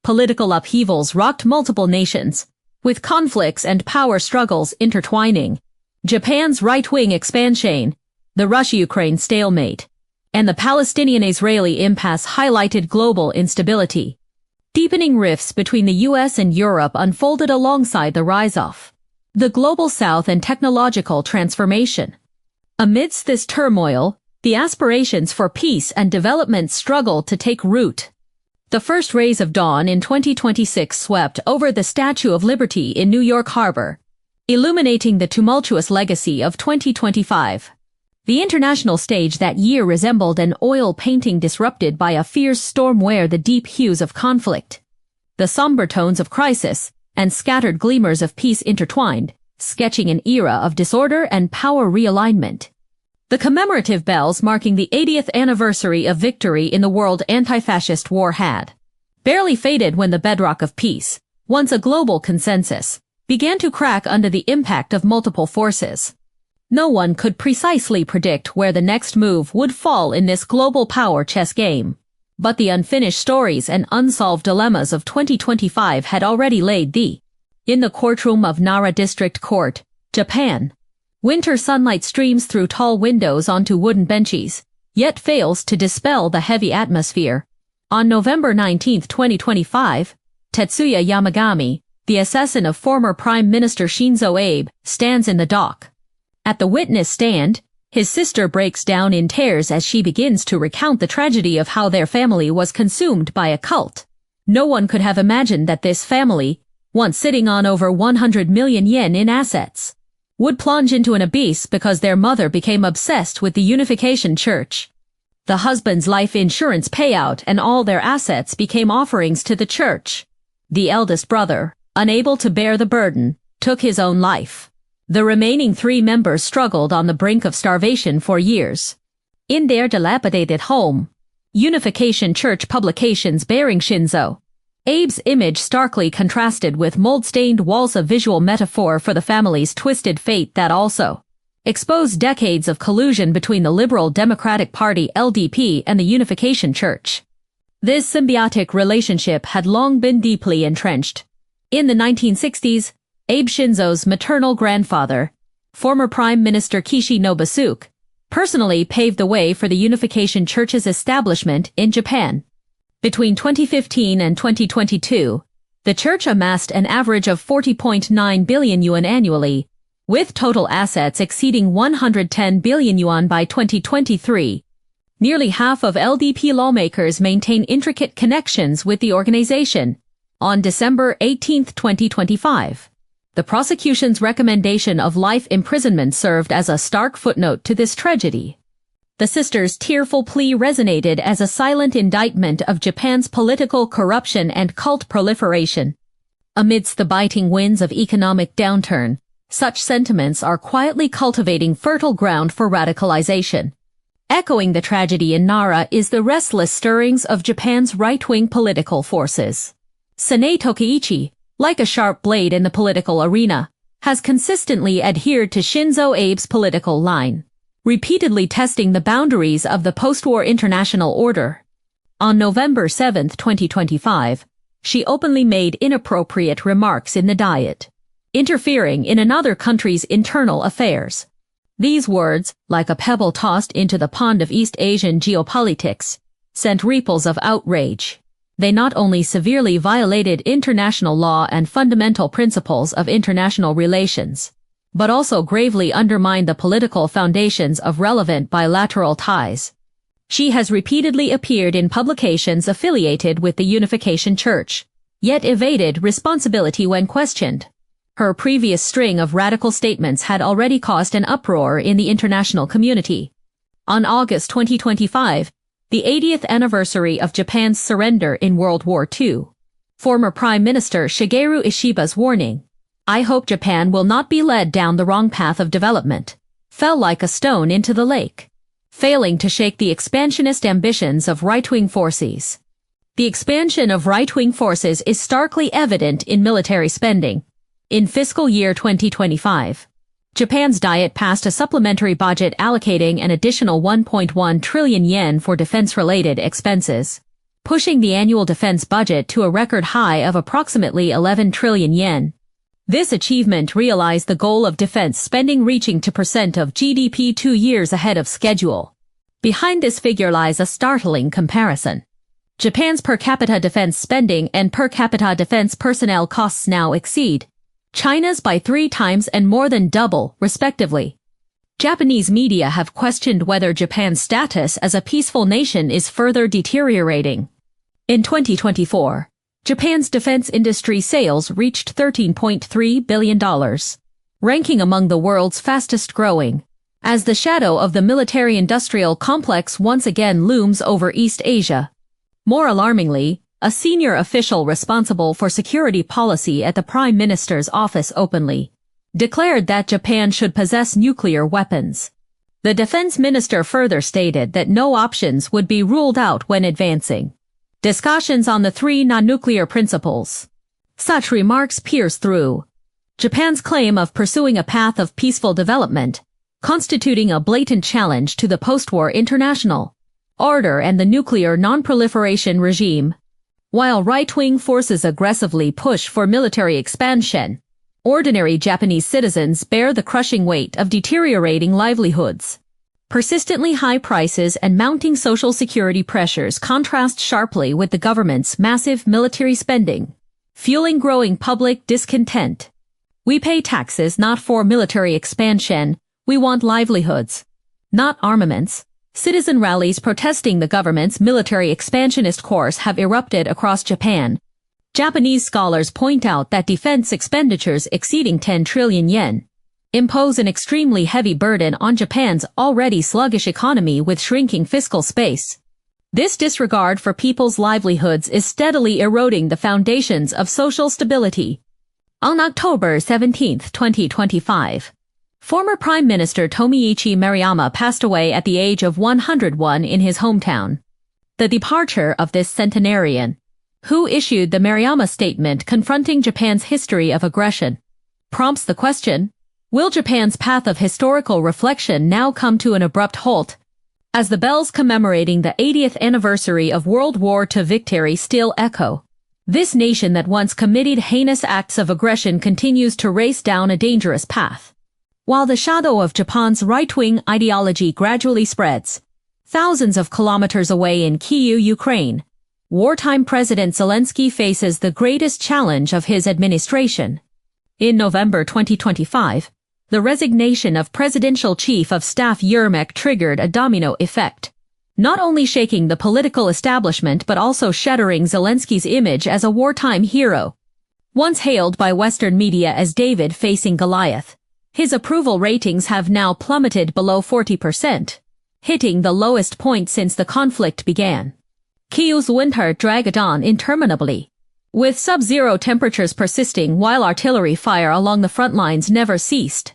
political upheavals rocked multiple nations, with conflicts and power struggles intertwining. Japan's right-wing expansion, the Russia-Ukraine stalemate, and the Palestinian-Israeli impasse highlighted global instability. Deepening rifts between the US and Europe unfolded alongside the rise of the Global South and technological transformation. Amidst this turmoil, the aspirations for peace and development struggled to take root. The first rays of dawn in 2026 swept over the Statue of Liberty in New York Harbor, illuminating the tumultuous legacy of 2025. The international stage that year resembled an oil painting disrupted by a fierce storm where the deep hues of conflict, the somber tones of crisis, and scattered glimmers of peace intertwined, sketching an era of disorder and power realignment. The commemorative bells marking the 80th anniversary of victory in the world anti-fascist war had barely faded when the bedrock of peace, once a global consensus, began to crack under the impact of multiple forces. No one could precisely predict where the next move would fall in this global power chess game. But the unfinished stories and unsolved dilemmas of 2025 had already laid the in the courtroom of Nara District Court, Japan. Winter sunlight streams through tall windows onto wooden benches, yet fails to dispel the heavy atmosphere. On November 19, 2025, Tetsuya Yamagami, the assassin of former Prime Minister Shinzo Abe, stands in the dock. At the witness stand, his sister breaks down in tears as she begins to recount the tragedy of how their family was consumed by a cult. No one could have imagined that this family, once sitting on over 100 million yen in assets, would plunge into an abyss because their mother became obsessed with the Unification Church. The husband's life insurance payout and all their assets became offerings to the church. The eldest brother, unable to bear the burden, took his own life. The remaining 3 members struggled on the brink of starvation for years. In their dilapidated home, Unification Church publications bearing Shinzo Abe's image starkly contrasted with mold-stained walls, a visual metaphor for the family's twisted fate that also exposed decades of collusion between the Liberal Democratic Party (LDP) and the Unification Church. This symbiotic relationship had long been deeply entrenched. In the 1960s, Abe Shinzo's maternal grandfather, former Prime Minister Kishi Nobasuke, personally paved the way for the Unification Church's establishment in Japan. Between 2015 and 2022, the church amassed an average of 40.9 billion yuan annually, with total assets exceeding 110 billion yuan by 2023. Nearly half of LDP lawmakers maintain intricate connections with the organization. On December 18, 2025, the prosecution's recommendation of life imprisonment served as a stark footnote to this tragedy. The sisters' tearful plea resonated as a silent indictment of Japan's political corruption and cult proliferation. Amidst the biting winds of economic downturn, such sentiments are quietly cultivating fertile ground for radicalization. Echoing the tragedy in Nara is the restless stirrings of Japan's right-wing political forces. Sanae Tokaichi, like a sharp blade in the political arena, has consistently adhered to Shinzo Abe's political line, repeatedly testing the boundaries of the post-war international order. On November 7, 2025, she openly made inappropriate remarks in the Diet, interfering in another country's internal affairs. These words, like a pebble tossed into the pond of East Asian geopolitics, sent ripples of outrage. They not only severely violated international law and fundamental principles of international relations, but also gravely undermined the political foundations of relevant bilateral ties. She has repeatedly appeared in publications affiliated with the Unification Church, yet evaded responsibility when questioned. Her previous string of radical statements had already caused an uproar in the international community. On August 2025, the 80th anniversary of Japan's surrender in World War II, former Prime Minister Shigeru Ishiba's warning, "I hope Japan will not be led down the wrong path of development," fell like a stone into the lake, failing to shake the expansionist ambitions of right-wing forces. The expansion of right-wing forces is starkly evident in military spending. In fiscal year 2025, Japan's Diet passed a supplementary budget allocating an additional 1.1 trillion yen for defense-related expenses. pushing the annual defense budget to a record high of approximately 11 trillion yen. This achievement realized the goal of defense spending reaching 2% of GDP 2 years ahead of schedule. Behind this figure lies a startling comparison. Japan's per capita defense spending and per capita defense personnel costs now exceed China's by 3 times and more than double, respectively. Japanese media have questioned whether Japan's status as a peaceful nation is further deteriorating. In 2024, Japan's defense industry sales reached $13.3 billion, ranking among the world's fastest growing, as the shadow of the military-industrial complex once again looms over East Asia. More alarmingly, a senior official responsible for security policy at the Prime Minister's office openly declared that Japan should possess nuclear weapons. The defense minister further stated that no options would be ruled out when advancing discussions on the 3 non-nuclear principles. Such remarks pierce through Japan's claim of pursuing a path of peaceful development, constituting a blatant challenge to the post-war international order and the nuclear non-proliferation regime. While right-wing forces aggressively push for military expansion, ordinary Japanese citizens bear the crushing weight of deteriorating livelihoods. Persistently high prices and mounting social security pressures contrast sharply with the government's massive military spending, fueling growing public discontent. We pay taxes not for military expansion, we want livelihoods, not armaments. Citizen rallies protesting the government's military expansionist course have erupted across Japan. Japanese scholars point out that defense expenditures exceeding 10 trillion yen impose an extremely heavy burden on Japan's already sluggish economy with shrinking fiscal space. This disregard for people's livelihoods is steadily eroding the foundations of social stability. On October 17, 2025, former Prime Minister Tomiichi Maruyama passed away at the age of 101 in his hometown. The departure of this centenarian, who issued the Maruyama Statement confronting Japan's history of aggression, prompts the question, will Japan's path of historical reflection now come to an abrupt halt? As the bells commemorating the 80th anniversary of World War II victory still echo, this nation that once committed heinous acts of aggression continues to race down a dangerous path. While the shadow of Japan's right-wing ideology gradually spreads, thousands of kilometers away in Kyiv, Ukraine, wartime President Zelensky faces the greatest challenge of his administration. In November 2025, the resignation of Presidential Chief of Staff Yermak triggered a domino effect, not only shaking the political establishment but also shattering Zelensky's image as a wartime hero. Once hailed by Western media as David facing Goliath, his approval ratings have now plummeted below 40%, hitting the lowest point since the conflict began. Kyiv's winter dragged on interminably, with sub-zero temperatures persisting while artillery fire along the front lines never ceased.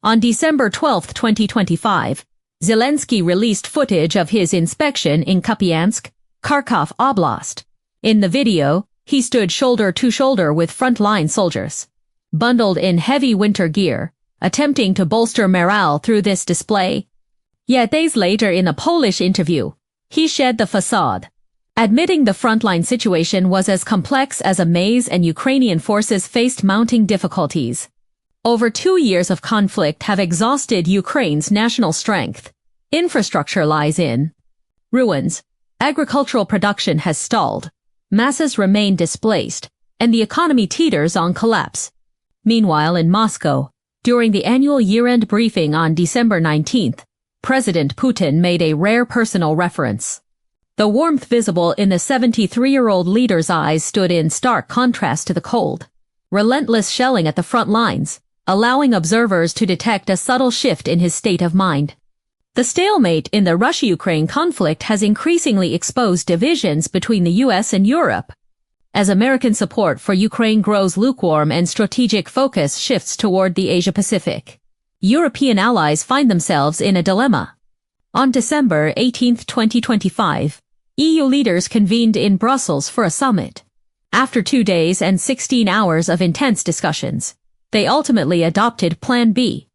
On December 12, 2025, Zelensky released footage of his inspection in Kupiansk, Kharkov Oblast. In the video, he stood shoulder to shoulder with frontline soldiers, bundled in heavy winter gear, attempting to bolster morale through this display. Yet days later in a Polish interview, he shed the facade, admitting the frontline situation was as complex as a maze and Ukrainian forces faced mounting difficulties. Over 2 years of conflict have exhausted Ukraine's national strength. Infrastructure lies in ruins, agricultural production has stalled, masses remain displaced, and the economy teeters on collapse. Meanwhile in Moscow, during the annual year-end briefing on December 19th, President Putin made a rare personal reference. The warmth visible in the 73-year-old leader's eyes stood in stark contrast to the cold, relentless shelling at the front lines, allowing observers to detect a subtle shift in his state of mind. The stalemate in the Russia-Ukraine conflict has increasingly exposed divisions between the U.S. and Europe. As American support for Ukraine grows lukewarm and strategic focus shifts toward the Asia-Pacific, European allies find themselves in a dilemma. On December 18, 2025, EU leaders convened in Brussels for a summit. After 2 days and 16 hours of intense discussions, they ultimately adopted Plan B,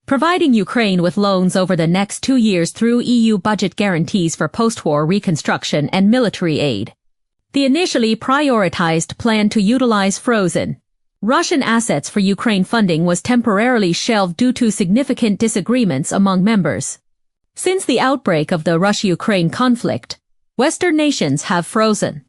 providing Ukraine with loans over the next 2 years through EU budget guarantees for post-war reconstruction and military aid. The initially prioritized plan to utilize frozen Russian assets for Ukraine funding was temporarily shelved due to significant disagreements among members. Since the outbreak of the Russia-Ukraine conflict, Western nations have frozen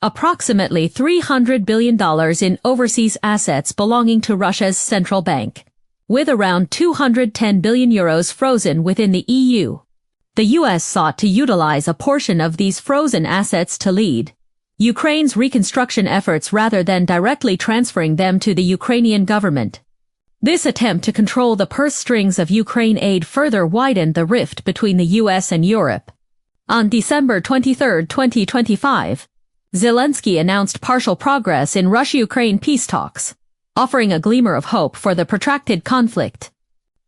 approximately $300 billion in overseas assets belonging to Russia's central bank, with around €210 billion frozen within the EU. The U.S. sought to utilize a portion of these frozen assets to lead Ukraine's reconstruction efforts rather than directly transferring them to the Ukrainian government. This attempt to control the purse strings of Ukraine aid further widened the rift between the U.S. and Europe. On December 23, 2025, Zelensky announced partial progress in Russia-Ukraine peace talks, offering a glimmer of hope for the protracted conflict.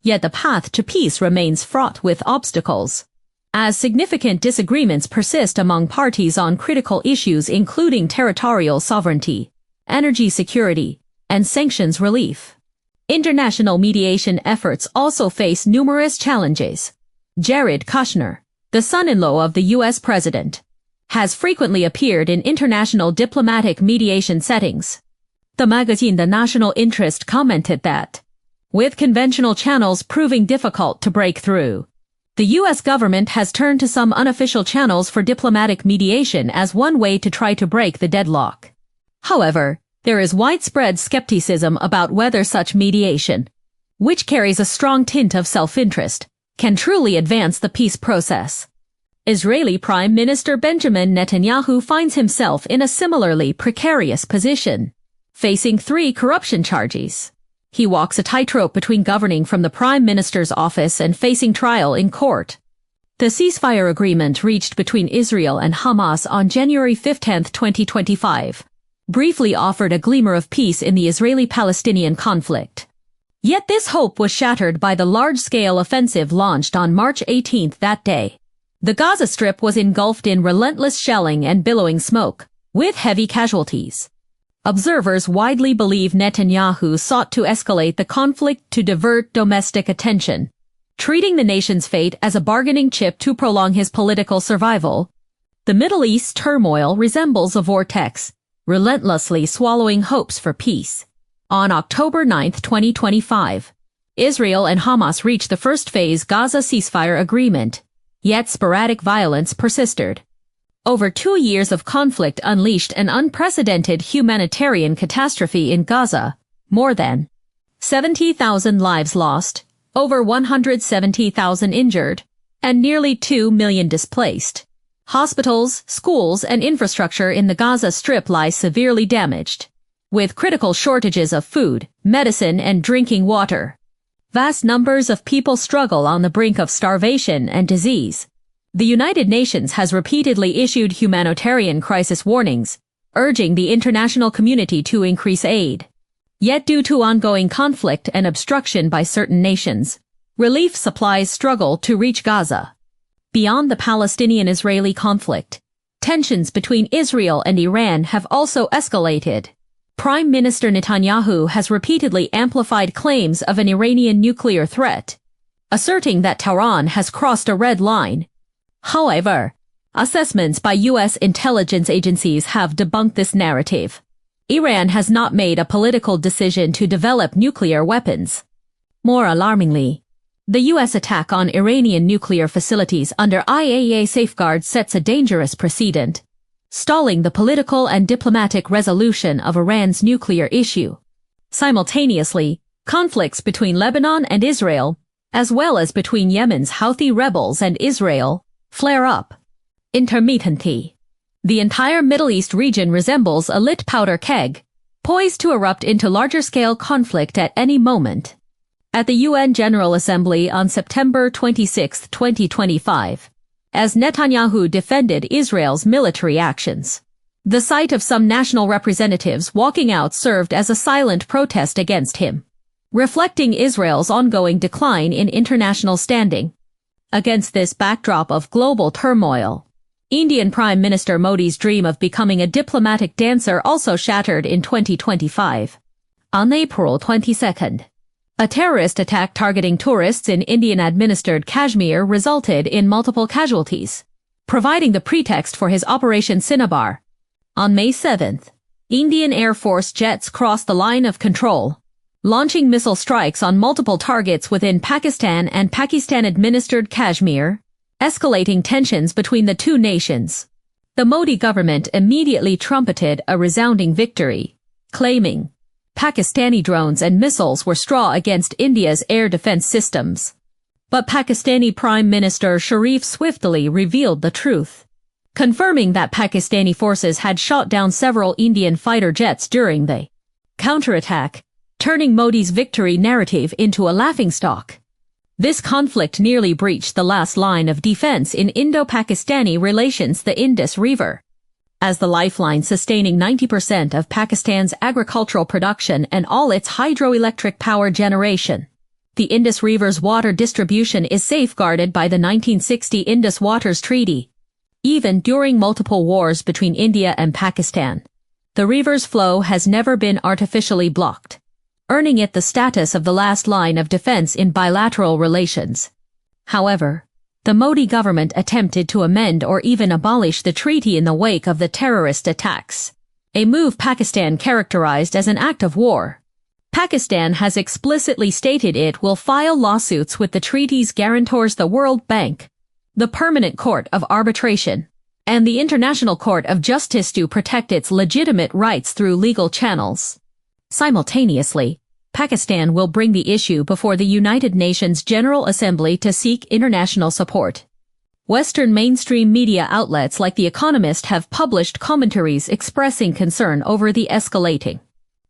Yet the path to peace remains fraught with obstacles, as significant disagreements persist among parties on critical issues including territorial sovereignty, energy security, and sanctions relief. International mediation efforts also face numerous challenges. Jared Kushner, the son-in-law of the U.S. president, has frequently appeared in international diplomatic mediation settings. The magazine The National Interest commented that, with conventional channels proving difficult to break through, the U.S. government has turned to some unofficial channels for diplomatic mediation as one way to try to break the deadlock. However, there is widespread skepticism about whether such mediation, which carries a strong tint of self-interest, can truly advance the peace process. Israeli Prime Minister Benjamin Netanyahu finds himself in a similarly precarious position, facing 3 corruption charges. He walks a tightrope between governing from the Prime Minister's office and facing trial in court. The ceasefire agreement reached between Israel and Hamas on January 15, 2025, briefly offered a glimmer of peace in the Israeli-Palestinian conflict. Yet this hope was shattered by the large-scale offensive launched on March 18 that day. The Gaza Strip was engulfed in relentless shelling and billowing smoke, with heavy casualties. Observers widely believe Netanyahu sought to escalate the conflict to divert domestic attention, treating the nation's fate as a bargaining chip to prolong his political survival. The Middle East turmoil resembles a vortex, relentlessly swallowing hopes for peace. On October 9, 2025, Israel and Hamas reached the first phase Gaza ceasefire agreement, yet sporadic violence persisted. Over 2 years of conflict unleashed an unprecedented humanitarian catastrophe in Gaza, more than 70,000 lives lost, over 170,000 injured, and nearly 2 million displaced. Hospitals, schools, and infrastructure in the Gaza Strip lie severely damaged, with critical shortages of food, medicine, and drinking water. Vast numbers of people struggle on the brink of starvation and disease. The United Nations has repeatedly issued humanitarian crisis warnings, urging the international community to increase aid. Yet due to ongoing conflict and obstruction by certain nations, relief supplies struggle to reach Gaza. Beyond the Palestinian-Israeli conflict, tensions between Israel and Iran have also escalated. Prime Minister Netanyahu has repeatedly amplified claims of an Iranian nuclear threat, asserting that Tehran has crossed a red line. However, assessments by U.S. intelligence agencies have debunked this narrative. Iran has not made a political decision to develop nuclear weapons. More alarmingly, the U.S. attack on Iranian nuclear facilities under IAEA safeguards sets a dangerous precedent, stalling the political and diplomatic resolution of Iran's nuclear issue. Simultaneously, conflicts between Lebanon and Israel, as well as between Yemen's Houthi rebels and Israel, flare up. Intermittently, the entire Middle East region resembles a lit powder keg, poised to erupt into larger-scale conflict at any moment. At the UN General Assembly on September 26, 2025, as Netanyahu defended Israel's military actions, the sight of some national representatives walking out served as a silent protest against him, reflecting Israel's ongoing decline in international standing. Against this backdrop of global turmoil, Indian Prime Minister Modi's dream of becoming a diplomatic dancer also shattered in 2025. On April 22, a terrorist attack targeting tourists in Indian-administered Kashmir resulted in multiple casualties, providing the pretext for his Operation Cinnabar. On May 7th, Indian Air Force jets crossed the line of control, launching missile strikes on multiple targets within Pakistan and Pakistan-administered Kashmir, escalating tensions between the two nations. The Modi government immediately trumpeted a resounding victory, claiming Pakistani drones and missiles were straw against India's air defense systems. But Pakistani Prime Minister Sharif swiftly revealed the truth, confirming that Pakistani forces had shot down several Indian fighter jets during the counterattack, turning Modi's victory narrative into a laughingstock. This conflict nearly breached the last line of defense in Indo-Pakistani relations, the Indus River. As the lifeline sustaining 90% of Pakistan's agricultural production and all its hydroelectric power generation, the Indus River's water distribution is safeguarded by the 1960 Indus Waters Treaty. Even during multiple wars between India and Pakistan, the river's flow has never been artificially blocked, earning it the status of the last line of defense in bilateral relations. However, the Modi government attempted to amend or even abolish the treaty in the wake of the terrorist attacks, a move Pakistan characterized as an act of war. Pakistan has explicitly stated it will file lawsuits with the treaty's guarantors, the World Bank, the Permanent Court of Arbitration, and the International Court of Justice, to protect its legitimate rights through legal channels. Simultaneously, Pakistan will bring the issue before the United Nations General Assembly to seek international support. Western mainstream media outlets like The Economist have published commentaries expressing concern over the escalating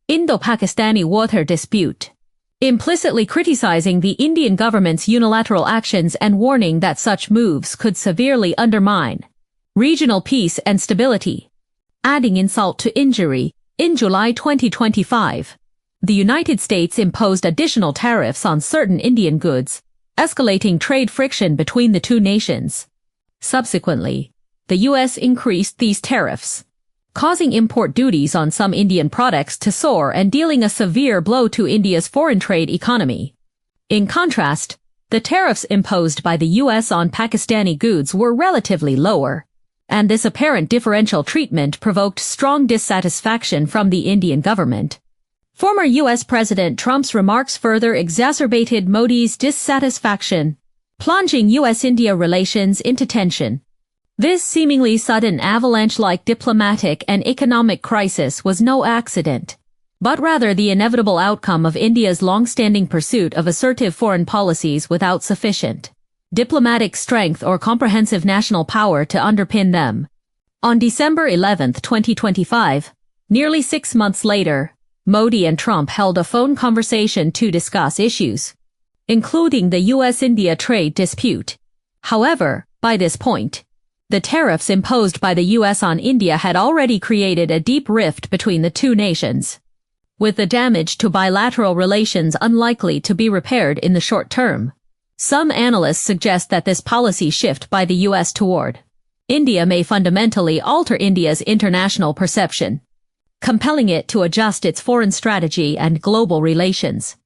Indo-Pakistani water dispute, implicitly criticizing the Indian government's unilateral actions and warning that such moves could severely undermine regional peace and stability. Adding insult to injury, in July 2025, the United States imposed additional tariffs on certain Indian goods, escalating trade friction between the two nations. Subsequently, the U.S. increased these tariffs, causing import duties on some Indian products to soar and dealing a severe blow to India's foreign trade economy. In contrast, the tariffs imposed by the U.S. on Pakistani goods were relatively lower, and this apparent differential treatment provoked strong dissatisfaction from the Indian government. Former U.S. President Trump's remarks further exacerbated Modi's dissatisfaction, plunging U.S.-India relations into tension. This seemingly sudden avalanche-like diplomatic and economic crisis was no accident, but rather the inevitable outcome of India's long-standing pursuit of assertive foreign policies without sufficient diplomatic strength or comprehensive national power to underpin them. On December 11, 2025, nearly 6 months later, Modi and Trump held a phone conversation to discuss issues, including the U.S.-India trade dispute. However, by this point, the tariffs imposed by the U.S. on India had already created a deep rift between the two nations, with the damage to bilateral relations unlikely to be repaired in the short term. Some analysts suggest that this policy shift by the U.S. toward India may fundamentally alter India's international perception, compelling it to adjust its foreign strategy and global relations.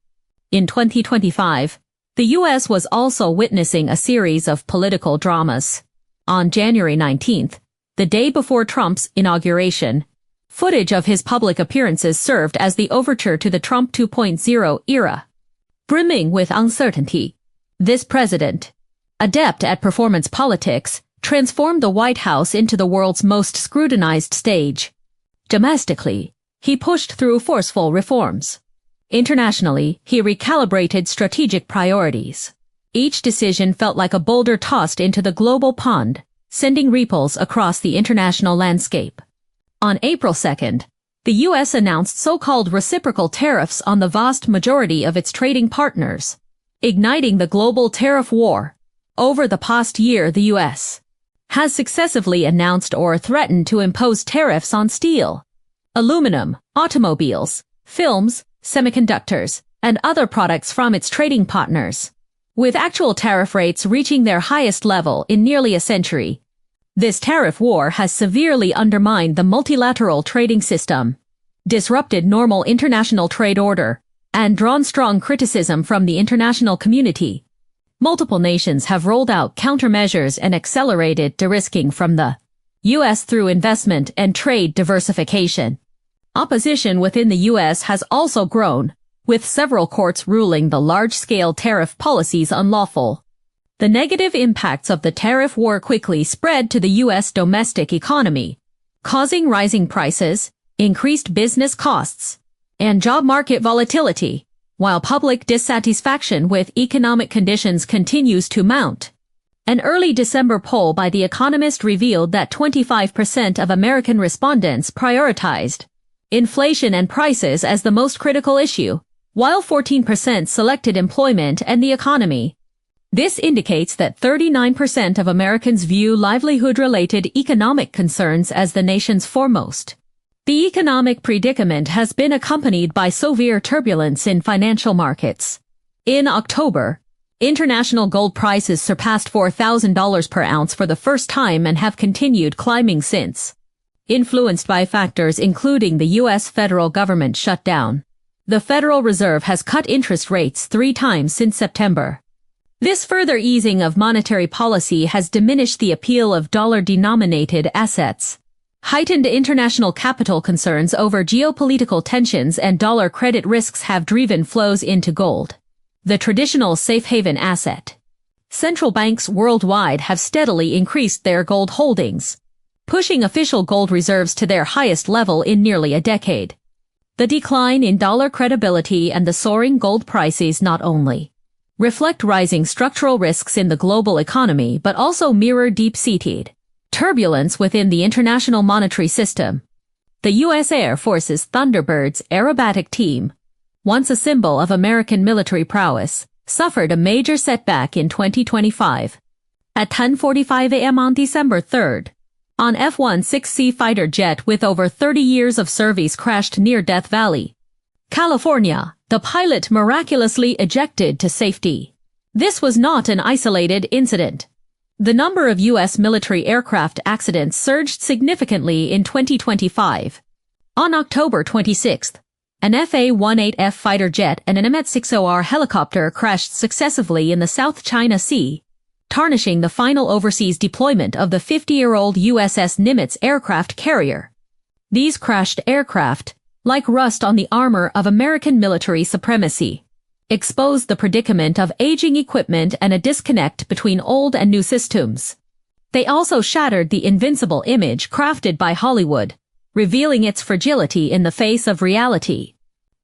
In 2025, the U.S. was also witnessing a series of political dramas. On January 19th, the day before Trump's inauguration, footage of his public appearances served as the overture to the Trump 2.0 era. Brimming with uncertainty, this president, adept at performance politics, transformed the White House into the world's most scrutinized stage. Domestically, he pushed through forceful reforms. Internationally, he recalibrated strategic priorities. Each decision felt like a boulder tossed into the global pond, sending ripples across the international landscape. On April 2nd, the U.S. announced so-called reciprocal tariffs on the vast majority of its trading partners, igniting the global tariff war. Over the past year, the U.S. has successively announced or threatened to impose tariffs on steel, aluminum, automobiles, films, semiconductors, and other products from its trading partners, with actual tariff rates reaching their highest level in nearly a century. This tariff war has severely undermined the multilateral trading system, disrupted normal international trade order, and drawn strong criticism from the international community. Multiple nations have rolled out countermeasures and accelerated de-risking from the U.S. through investment and trade diversification. Opposition within the U.S. has also grown, with several courts ruling the large-scale tariff policies unlawful. The negative impacts of the tariff war quickly spread to the U.S. domestic economy, causing rising prices, increased business costs, and job market volatility, while public dissatisfaction with economic conditions continues to mount. An early December poll by The Economist revealed that 25% of American respondents prioritized inflation and prices as the most critical issue, while 14% selected employment and the economy. This indicates that 39% of Americans view livelihood-related economic concerns as the nation's foremost. The economic predicament has been accompanied by severe turbulence in financial markets. In October, international gold prices surpassed $4,000 per ounce for the first time and have continued climbing since. Influenced by factors including the U.S. federal government shutdown, the Federal Reserve has cut interest rates 3 times since September. This further easing of monetary policy has diminished the appeal of dollar-denominated assets. Heightened international capital concerns over geopolitical tensions and dollar credit risks have driven flows into gold, the traditional safe haven asset. Central banks worldwide have steadily increased their gold holdings, pushing official gold reserves to their highest level in nearly a decade. The decline in dollar credibility and the soaring gold prices not only reflect rising structural risks in the global economy but also mirror deep-seated turbulence within the international monetary system. The U.S. Air Force's Thunderbirds aerobatic team, once a symbol of American military prowess, suffered a major setback in 2025. At 10:45 a.m. on December 3rd, an F-16C fighter jet with over 30 years of service crashed near Death Valley, California. The pilot miraculously ejected to safety. This was not an isolated incident. The number of U.S. military aircraft accidents surged significantly in 2025. On October 26th, an FA-18F fighter jet and an M-60R helicopter crashed successively in the South China Sea, tarnishing the final overseas deployment of the 50-year-old USS Nimitz aircraft carrier. These crashed aircraft, like rust on the armor of American military supremacy, exposed the predicament of aging equipment and a disconnect between old and new systems. They also shattered the invincible image crafted by Hollywood, revealing its fragility in the face of reality.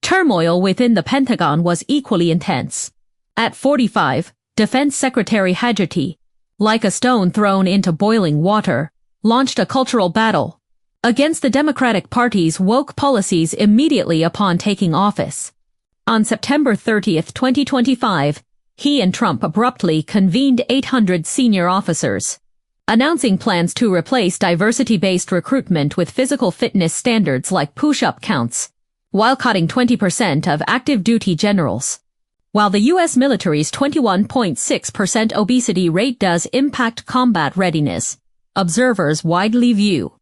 Turmoil within the Pentagon was equally intense. At 45, Defense Secretary Haggerty, like a stone thrown into boiling water, launched a cultural battle against the Democratic Party's woke policies immediately upon taking office. On September 30, 2025, he and Trump abruptly convened 800 senior officers, announcing plans to replace diversity-based recruitment with physical fitness standards like push-up counts, while cutting 20% of active duty generals. While the U.S. military's 21.6% obesity rate does impact combat readiness, observers widely view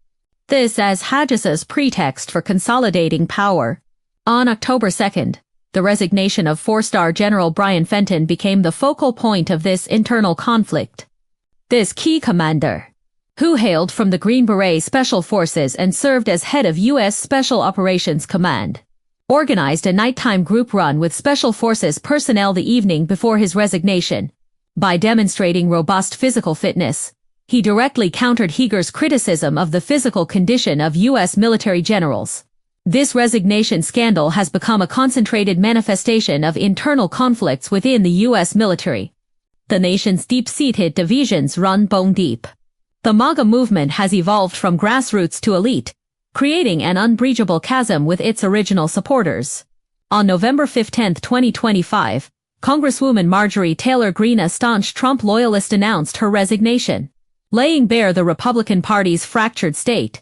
this as Haggis's pretext for consolidating power. On October 2nd, the resignation of 4-star General Brian Fenton became the focal point of this internal conflict. This key commander, who hailed from the Green Beret Special Forces and served as head of U.S. Special Operations Command, organized a nighttime group run with Special Forces personnel the evening before his resignation. By demonstrating robust physical fitness, he directly countered Heger's criticism of the physical condition of U.S. military generals. This resignation scandal has become a concentrated manifestation of internal conflicts within the U.S. military. The nation's deep-seated divisions run bone deep. The MAGA movement has evolved from grassroots to elite, creating an unbreachable chasm with its original supporters. On November 15, 2025, Congresswoman Marjorie Taylor Greene, a staunch Trump loyalist, announced her resignation, laying bare the Republican Party's fractured state.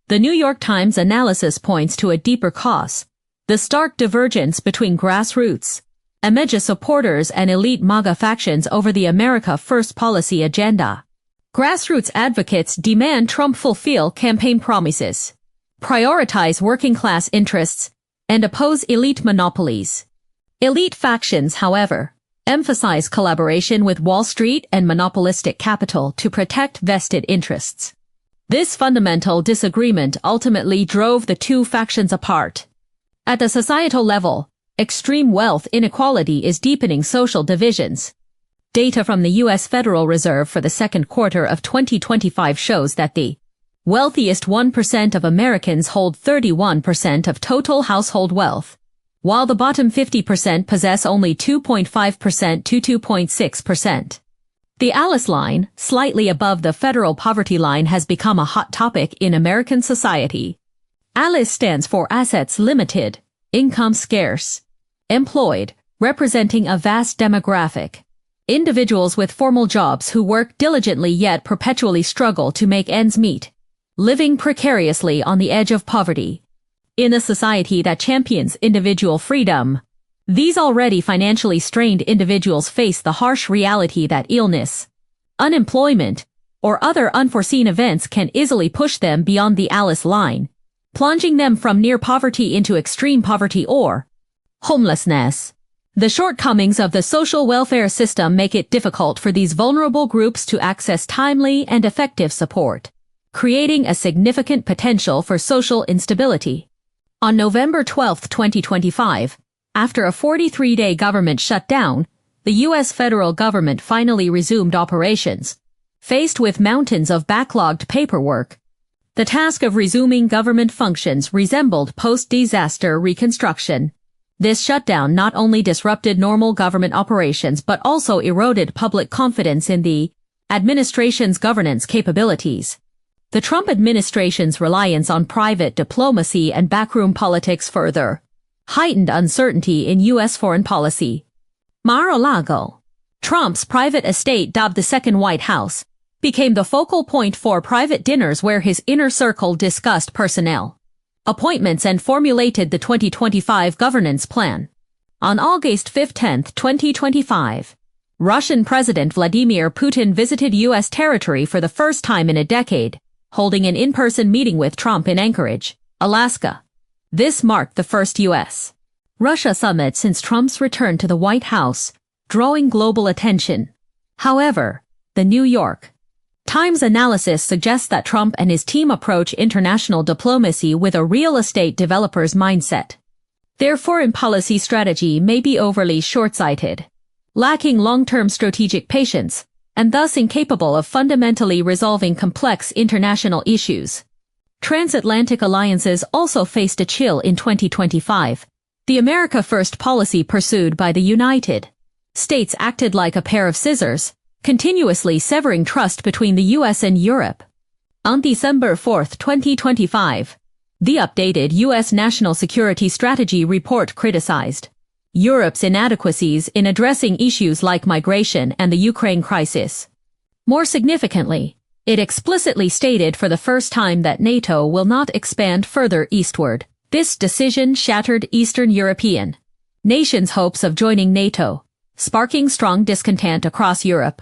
The New York Times analysis points to a deeper cause: the stark divergence between grassroots, MAGA supporters and elite MAGA factions over the America First policy agenda. Grassroots advocates demand Trump fulfill campaign promises, prioritize working-class interests, and oppose elite monopolies. Elite factions, however, emphasize collaboration with Wall Street and monopolistic capital to protect vested interests. This fundamental disagreement ultimately drove the two factions apart. At the societal level, extreme wealth inequality is deepening social divisions. Data from the U.S. Federal Reserve for the second quarter of 2025 shows that the wealthiest 1% of Americans hold 31% of total household wealth, while the bottom 50% possess only 2.5% to 2.6%. The ALICE line, slightly above the federal poverty line, has become a hot topic in American society. ALICE stands for Assets Limited, Income Scarce, Employed, representing a vast demographic. Individuals with formal jobs who work diligently yet perpetually struggle to make ends meet, living precariously on the edge of poverty. In a society that champions individual freedom, these already financially strained individuals face the harsh reality that illness, unemployment, or other unforeseen events can easily push them beyond the ALICE line, plunging them from near poverty into extreme poverty or homelessness. The shortcomings of the social welfare system make it difficult for these vulnerable groups to access timely and effective support, creating a significant potential for social instability. On November 12, 2025, after a 43-day government shutdown, the U.S. federal government finally resumed operations. Faced with mountains of backlogged paperwork, the task of resuming government functions resembled post-disaster reconstruction. This shutdown not only disrupted normal government operations but also eroded public confidence in the administration's governance capabilities. The Trump administration's reliance on private diplomacy and backroom politics further heightened uncertainty in U.S. foreign policy. Mar-a-Lago, Trump's private estate dubbed the Second White House, became the focal point for private dinners where his inner circle discussed personnel, appointments and formulated the 2025 governance plan. On August 15, 2025, Russian President Vladimir Putin visited U.S. territory for the first time in a decade, holding an in-person meeting with Trump in Anchorage, Alaska. This marked the first U.S.-Russia summit since Trump's return to the White House, drawing global attention. However, the New York Times analysis suggests that Trump and his team approach international diplomacy with a real estate developer's mindset. Their foreign policy strategy may be overly short-sighted, lacking long-term strategic patience, and thus incapable of fundamentally resolving complex international issues. Transatlantic alliances also faced a chill in 2025. The America First policy pursued by the United States acted like a pair of scissors, continuously severing trust between the U.S. and Europe. On December 4, 2025, the updated U.S. National Security Strategy report criticized Europe's inadequacies in addressing issues like migration and the Ukraine crisis. More significantly, it explicitly stated for the first time that NATO will not expand further eastward. This decision shattered Eastern European nations' hopes of joining NATO, sparking strong discontent across Europe.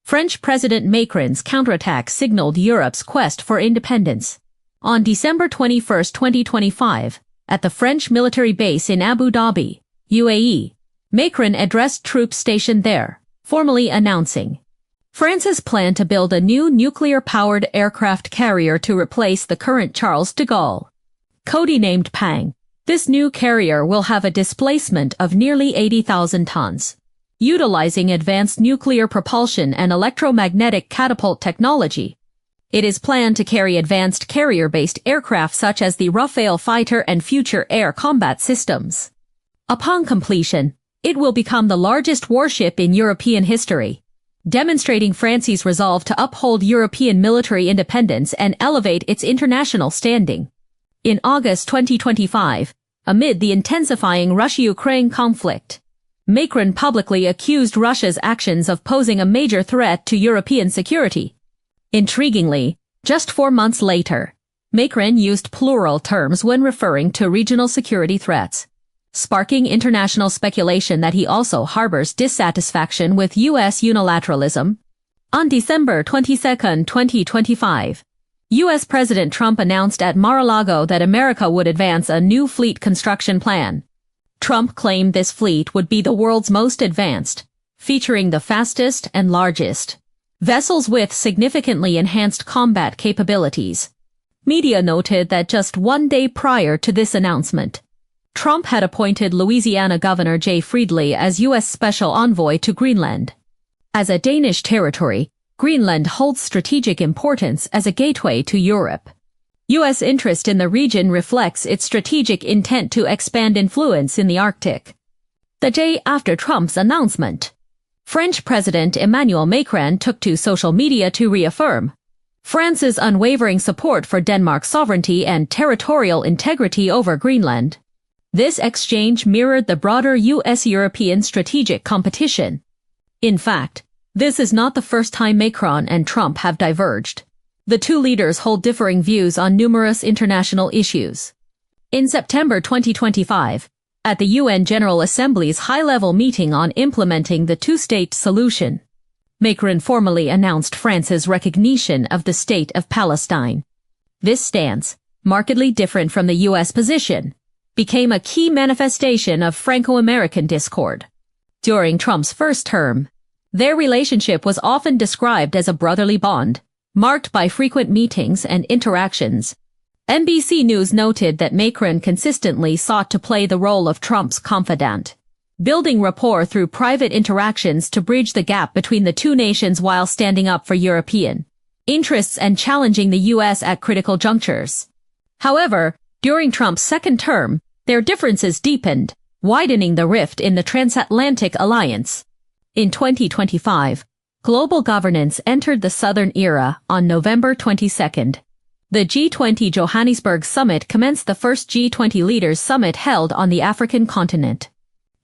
French President Macron's counterattack signaled Europe's quest for independence. On December 21, 2025, at the French military base in Abu Dhabi, UAE, Macron addressed troops stationed there, formally announcing France's plan to build a new nuclear-powered aircraft carrier to replace the current Charles de Gaulle, codenamed Pang. This new carrier will have a displacement of nearly 80,000 tons. Utilizing advanced nuclear propulsion and electromagnetic catapult technology, it is planned to carry advanced carrier-based aircraft such as the Rafale fighter and future air combat systems. Upon completion, it will become the largest warship in European history, demonstrating France's resolve to uphold European military independence and elevate its international standing. In August 2025, amid the intensifying Russia-Ukraine conflict, Macron publicly accused Russia's actions of posing a major threat to European security. Intriguingly, just 4 months later, Macron used plural terms when referring to regional security threats, sparking international speculation that he also harbors dissatisfaction with U.S. unilateralism. On December 22, 2025, U.S. President Trump announced at Mar-a-Lago that America would advance a new fleet construction plan. Trump claimed this fleet would be the world's most advanced, featuring the fastest and largest vessels with significantly enhanced combat capabilities. Media noted that just 1 day prior to this announcement, Trump had appointed Louisiana Governor Jay Friedley as U.S. Special Envoy to Greenland. As a Danish territory, Greenland holds strategic importance as a gateway to Europe. U.S. interest in the region reflects its strategic intent to expand influence in the Arctic. The day after Trump's announcement, French President Emmanuel Macron took to social media to reaffirm France's unwavering support for Denmark's sovereignty and territorial integrity over Greenland. This exchange mirrored the broader U.S.-European strategic competition. In fact, this is not the first time Macron and Trump have diverged. The two leaders hold differing views on numerous international issues. In September 2025, at the UN General Assembly's high-level meeting on implementing the two-state solution, Macron formally announced France's recognition of the State of Palestine. This stance, markedly different from the U.S. position, became a key manifestation of Franco-American discord. During Trump's first term, their relationship was often described as a brotherly bond, marked by frequent meetings and interactions. NBC News noted that Macron consistently sought to play the role of Trump's confidant, building rapport through private interactions to bridge the gap between the two nations while standing up for European interests and challenging the U.S. at critical junctures. However, during Trump's second term, their differences deepened, widening the rift in the transatlantic alliance. In 2025, global governance entered the Southern era on November 22. The G20 Johannesburg Summit commenced the first G20 Leaders Summit held on the African continent.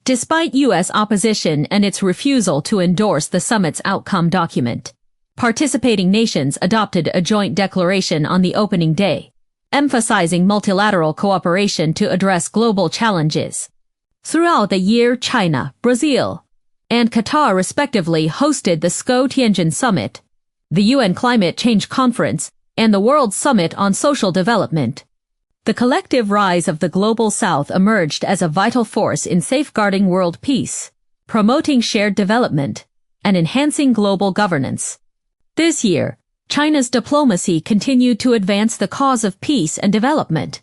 Despite U.S. opposition and its refusal to endorse the summit's outcome document, participating nations adopted a joint declaration on the opening day, emphasizing multilateral cooperation to address global challenges. Throughout the year, China, Brazil, and Qatar respectively hosted the SCO-Tianjin Summit, the UN Climate Change Conference, and the World Summit on Social Development. The collective rise of the Global South emerged as a vital force in safeguarding world peace, promoting shared development, and enhancing global governance. This year, China's diplomacy continued to advance the cause of peace and development.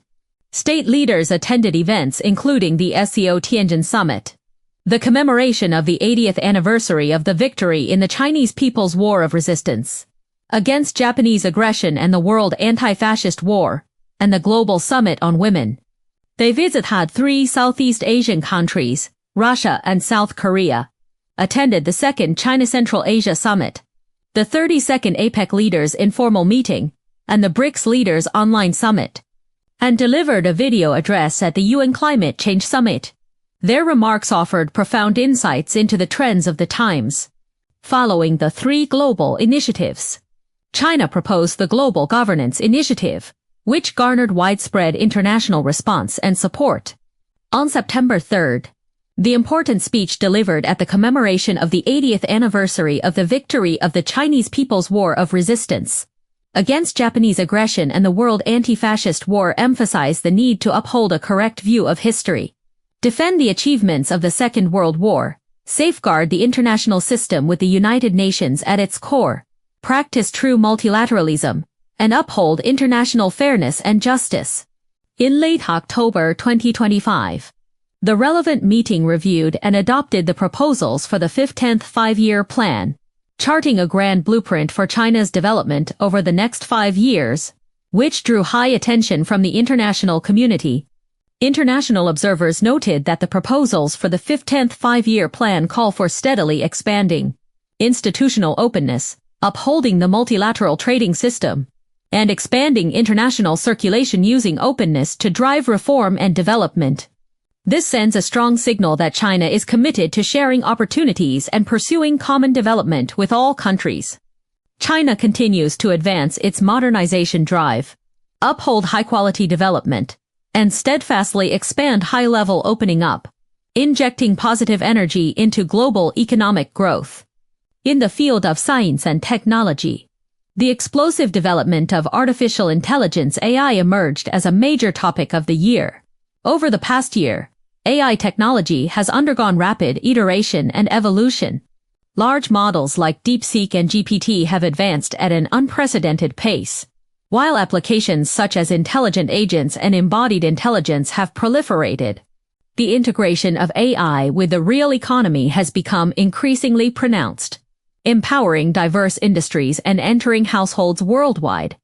State leaders attended events including the SCO-Tianjin Summit, the commemoration of the 80th anniversary of the victory in the Chinese People's War of Resistance against Japanese aggression and the World Anti-Fascist War, and the Global Summit on Women. They visited 3 Southeast Asian countries, Russia and South Korea, attended the second China Central Asia Summit, the 32nd APEC Leaders Informal Meeting, and the BRICS Leaders Online Summit, and delivered a video address at the UN Climate Change Summit. Their remarks offered profound insights into the trends of the times. Following the 3 global initiatives, China proposed the Global Governance Initiative, which garnered widespread international response and support. On September 3, the important speech delivered at the commemoration of the 80th anniversary of the victory of the Chinese People's War of Resistance against Japanese aggression and the World Anti-Fascist War emphasized the need to uphold a correct view of history, defend the achievements of the Second World War, safeguard the international system with the United Nations at its core, practice true multilateralism, and uphold international fairness and justice. In late October 2025, the relevant meeting reviewed and adopted the proposals for the 15th Five-Year Plan, charting a grand blueprint for China's development over the next 5 years, which drew high attention from the international community. International observers noted that the proposals for the 15th Five-Year Plan call for steadily expanding institutional openness, upholding the multilateral trading system, and expanding international circulation using openness to drive reform and development. This sends a strong signal that China is committed to sharing opportunities and pursuing common development with all countries. China continues to advance its modernization drive, uphold high-quality development, and steadfastly expand high-level opening up, injecting positive energy into global economic growth. In the field of science and technology, the explosive development of artificial intelligence (AI) emerged as a major topic of the year. Over the past year, AI technology has undergone rapid iteration and evolution. large models like DeepSeek and GPT have advanced at an unprecedented pace, while applications such as intelligent agents and embodied intelligence have proliferated. The integration of AI with the real economy has become increasingly pronounced, empowering diverse industries and entering households worldwide.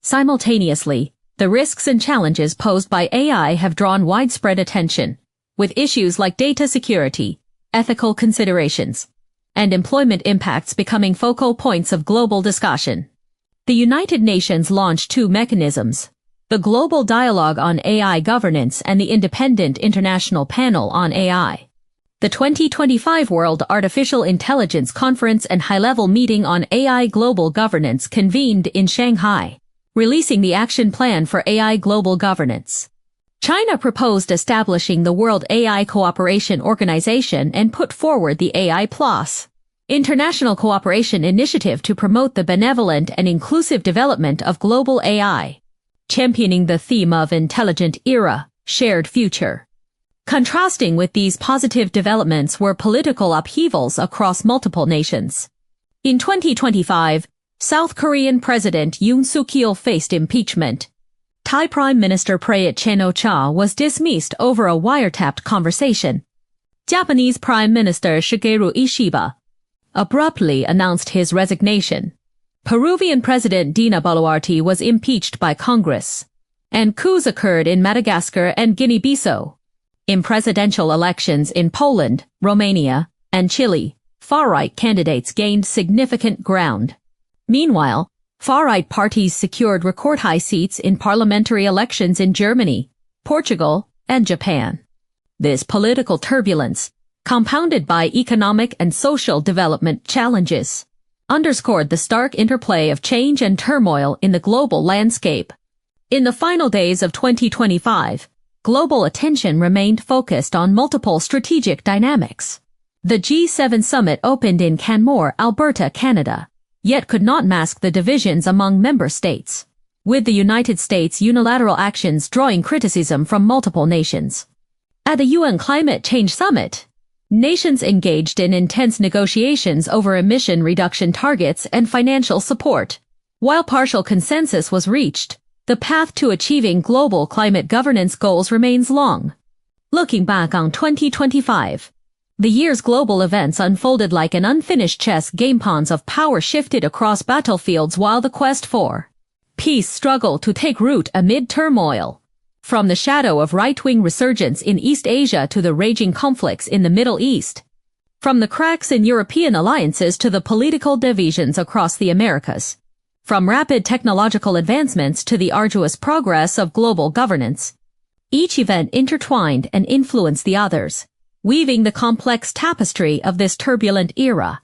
Simultaneously, the risks and challenges posed by AI have drawn widespread attention, with issues like data security, ethical considerations, and employment impacts becoming focal points of global discussion. The United Nations launched two mechanisms: the Global Dialogue on AI Governance and the Independent International Panel on AI. The 2025 World Artificial Intelligence Conference and High-Level Meeting on AI Global Governance convened in Shanghai, releasing the Action Plan for AI Global Governance. China proposed establishing the World AI Cooperation Organization and put forward the AI Plus, international cooperation initiative to promote the benevolent and inclusive development of global AI, championing the theme of intelligent era, shared future. Contrasting with these positive developments were political upheavals across multiple nations. In 2025, South Korean President Yoon Suk-yeol faced impeachment. Thai Prime Minister Prayut Chan-o-cha was dismissed over a wiretapped conversation. Japanese Prime Minister Shigeru Ishiba abruptly announced his resignation. Peruvian President Dina Boluarte was impeached by Congress. And coups occurred in Madagascar and Guinea-Bissau. In presidential elections in Poland, Romania, and Chile, far-right candidates gained significant ground. Meanwhile, far-right parties secured record-high seats in parliamentary elections in Germany, Portugal, and Japan. This political turbulence, compounded by economic and social development challenges, underscored the stark interplay of change and turmoil in the global landscape. In the final days of 2025, global attention remained focused on multiple strategic dynamics. The G7 summit opened in Canmore, Alberta, Canada, yet could not mask the divisions among member states, with the United States' unilateral actions drawing criticism from multiple nations. At the UN Climate Change Summit, nations engaged in intense negotiations over emission reduction targets and financial support. While partial consensus was reached, the path to achieving global climate governance goals remains long. Looking back on 2025, the year's global events unfolded like an unfinished chess game. Pawns of power shifted across battlefields while the quest for peace struggled to take root amid turmoil. From the shadow of right-wing resurgence in East Asia to the raging conflicts in the Middle East. From the cracks in European alliances to the political divisions across the Americas. From rapid technological advancements to the arduous progress of global governance. Each event intertwined and influenced the others, weaving the complex tapestry of this turbulent era.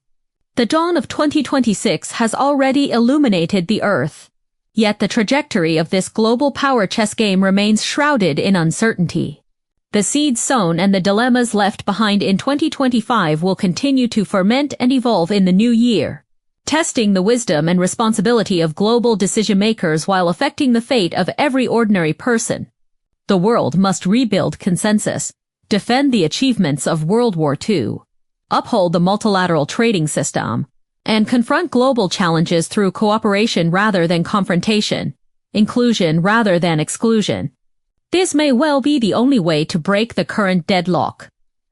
The dawn of 2026 has already illuminated the Earth. Yet the trajectory of this global power chess game remains shrouded in uncertainty. The seeds sown and the dilemmas left behind in 2025 will continue to ferment and evolve in the new year, testing the wisdom and responsibility of global decision-makers while affecting the fate of every ordinary person. The world must rebuild consensus, defend the achievements of World War II, uphold the multilateral trading system, and confront global challenges through cooperation rather than confrontation, inclusion rather than exclusion. This may well be the only way to break the current deadlock.